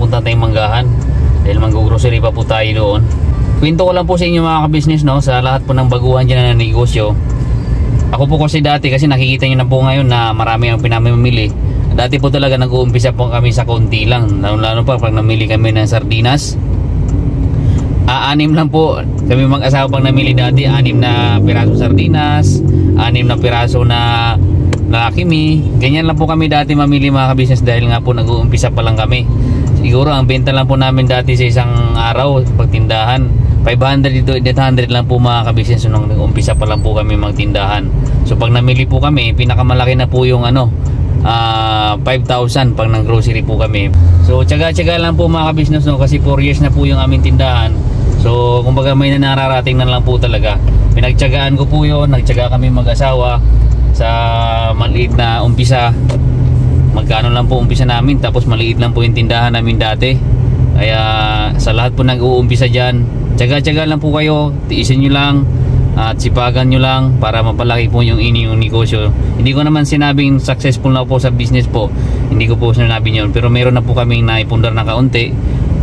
papunta tayong Manggahan. Dahil mag-grocery pa po tayo doon. Kwento ko lang po sa inyo mga ka-business, no, sa lahat po ng baguhan dyan na negosyo. Ako po kasi dati, kasi nakikita nyo na po ngayon na marami ang pinamimili. Dati po talaga nag-uumpisa po kami sa konti lang. Lalo pa pag namili kami ng sardinas. Anim lang po kami mag-asawa pang namili dati. 6 na piraso sardinas, 6 na piraso na kimi. Ganyan lang po kami dati mamili mga ka-business dahil nga po nag-uumpisa pa lang kami. Siguro ang benta lang po namin dati sa isang araw pagtindahan 500 to 800 lang po mga ka-business nung nag-uumpisa pa lang po kami magtindahan. So pag namili po kami, pinakamalaki na po yung 5,000 pag nang grocery po kami. So tiyaga-tiyaga lang po mga ka-business, no, kasi 4 years na po yung aming tindahan. So kumbaga may nararating na lang po talaga. Pinagtiyagaan ko po yun, nagtiyaga kami mag-asawa sa maliit na umpisa. Magkano lang po umpisa namin, tapos maliit lang po yung tindahan namin dati. Kaya sa lahat po nag-uumpisa dyan, tiyaga-tiyaga lang po kayo, tiisin nyo lang at sipagan nyo lang para mapalaki po yung inyong negosyo. Hindi ko naman sinabing successful na po sa business po, hindi ko po sinabi yun, pero meron na po kaming naipundar na kaunti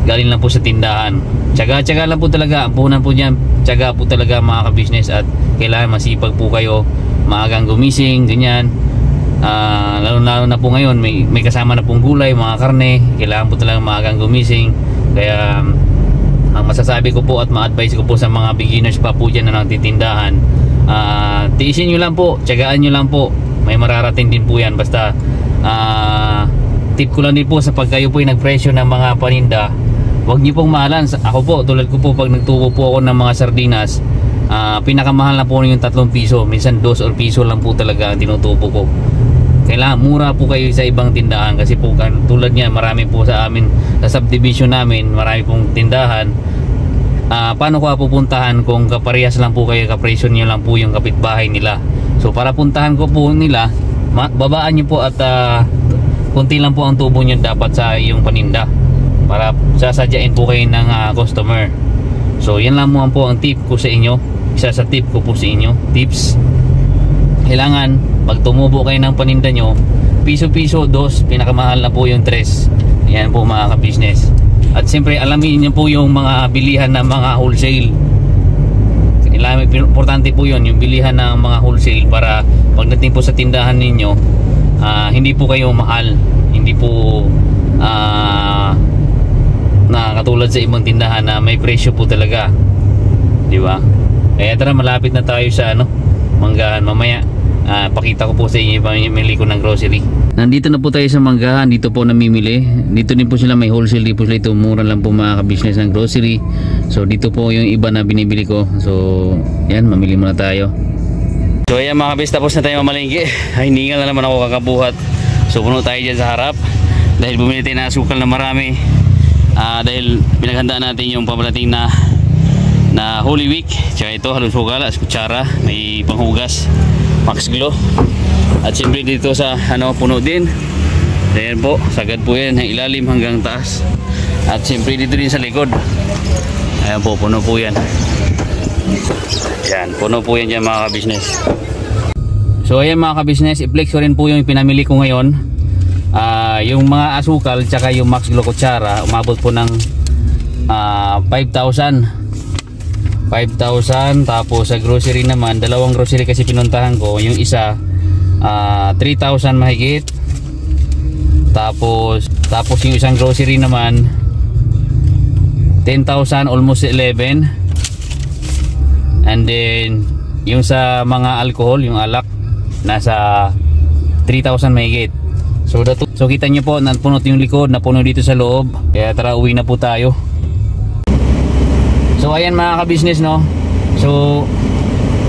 galing lang po sa tindahan. Tiyaga-tiyaga lang po talaga, ang puhunan po dyan, tiyaga po talaga mga ka-business, at kailangan masipag po kayo, maagang gumising, ganyan. Lalo na po ngayon may kasama na pong gulay, mga karne, kailangan po talaga maagang gumising. Kaya ang masasabi ko po at ma-advise ko po sa mga beginners pa po dyan na nagtitindahan, tiisin nyo lang po, tiyagaan nyo lang po, may mararating din po yan. Basta tip ko lang din po sa pag kayo po ay nagpresyo ng mga paninda, huwag nyo pong mahalan. Ako po, tulad ko po, pag nagtubo po ako ng mga sardinas, pinakamahal na po yung 3 piso, minsan 2 or piso lang po talaga ang tinutubo ko. Kailangan mura po kayo sa ibang tindahan, kasi po tulad niya, marami po sa amin sa subdivision namin, marami pong tindahan. Paano ko pupuntahan kung kaparehas lang po kayo, kapresyo niyo lang po yung kapitbahay nila? So para puntahan ko po nila, babaan niyo po at kunti lang po ang tubo niyo dapat sa iyong paninda para sasadyain po kayo ng customer. So yan lang po ang tip ko sa inyo, isa sa tip ko po sa inyo, tips. Kailangan pag tumubo kayo ng paninda nyo, piso-piso, 2, pinakamahal na po yung 3. Yan po mga ka-business. At siyempre alamin nyo po yung mga bilihan ng mga wholesale. Importante po yun, yung bilihan ng mga wholesale, para pagdating po sa tindahan ninyo, hindi po kayo mahal, hindi po na katulad sa ibang tindahan na may presyo po talaga, di ba? Kaya tara, malapit na tayo sa Manggahan. Mamaya pakita ko po sa inyo yung pamimili ko ng grocery. Nandito na po tayo sa Manggahan. Dito po namimili. Dito din po sila may wholesale. Dito po sila, ito mura lang po mga ka-business ng grocery. So dito po yung iba na binibili ko. So yan, mamili muna tayo. So ayan mga ka-business, tapos na tayo mamalengke. Ay, hiningal na naman ako kakabuhat. So puno tayo dyan sa harap dahil bumili tayo na asukal na marami. Dahil pinaghandaan natin yung pabalating na Holy Week. Tsaka ito, halong sukal, kutsara, may panghugas, Max Glow. At siyempre dito sa puno din. Ayan po, sagad po yan, ilalim hanggang taas. At siyempre dito din sa likod. Ayan po, puno po yan. Ayan, puno po yan dyan mga ka-business. So ayan mga ka-business, i-flex ko rin po yung pinamili ko ngayon. Yung mga asukal tsaka yung Max Glow kutsara, umabot po ng 5,000. Tapos sa grocery naman, dalawang grocery kasi pinuntahan ko. Yung isa 3,000 mahigit. Tapos yung isang grocery naman 10,000, almost 11. And then yung sa mga alcohol, yung alak, nasa 3,000 mahigit. So kita nyo po, napunot yung likod, napuno dito sa loob. Kaya tara, uwi na po tayo. So ayan mga ka-business, no. So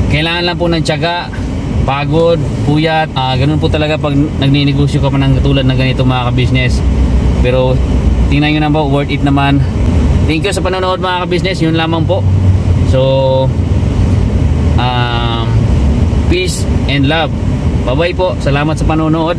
kailangan lang po ng tiyaga, pagod, puyat. Ganun po talaga pag nagninegosyo ka pa ng katulad ng ganito mga ka-business. Pero tingnan nyo na po, worth it naman. Thank you sa panonood mga ka-business. Yun lamang po. So peace and love. Bye bye po. Salamat sa panonood.